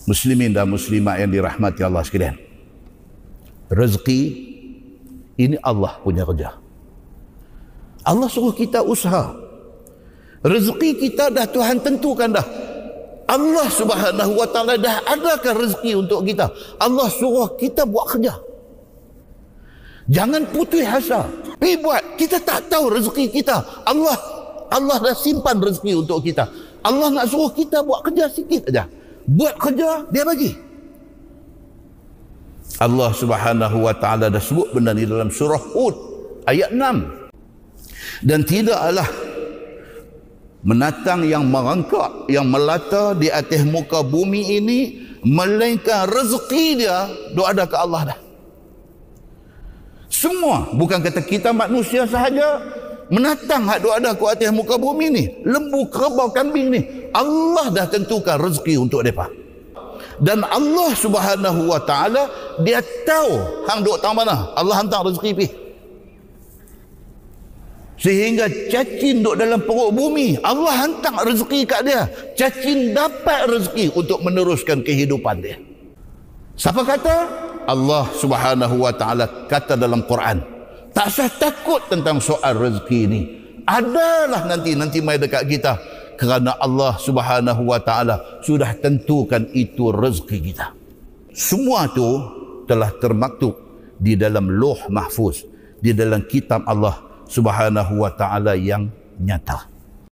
Muslimin dan muslimat yang dirahmati Allah sekalian, rezeki ini Allah punya kerja. Allah suruh kita usaha. Rezeki kita dah Tuhan tentukan dah. Allah Subhanahu wa taala dah adakan rezeki untuk kita. Allah suruh kita buat kerja. Jangan putus asa. Pergi buat. Kita tak tahu rezeki kita. Allah dah simpan rezeki untuk kita. Allah nak suruh kita buat kerja sikit aja. Buat kerja, dia bagi. Allah Subhanahu wa taala dah sebut benda ni dalam surah Hud ayat 6. Dan tidaklah menatang yang merangkak, yang melata di atas muka bumi ini, melainkan rezeki dia ada ke Allah dah. Semua, bukan kata kita manusia sahaja, menatang hak ada ke atas muka bumi ni, lembu, kerbau, kambing ni, Allah dah tentukan rezeki untuk mereka. Dan Allah Subhanahu wa taala dia tahu hang duk tang mana, Allah hantar rezeki pi. Sehingga cacing duduk dalam perut bumi, Allah hantar rezeki kat dia. Cacing dapat rezeki untuk meneruskan kehidupan dia. Siapa kata? Allah Subhanahu wa taala kata dalam Quran. Tak usah takut tentang soal rezeki ini. Adalah nanti mai dekat kita. Kerana Allah Subhanahu wa taala sudah tentukan itu rezeki kita. Semua tu telah termaktub di dalam Lauh Mahfuz, di dalam kitab Allah Subhanahu wa taala yang nyata.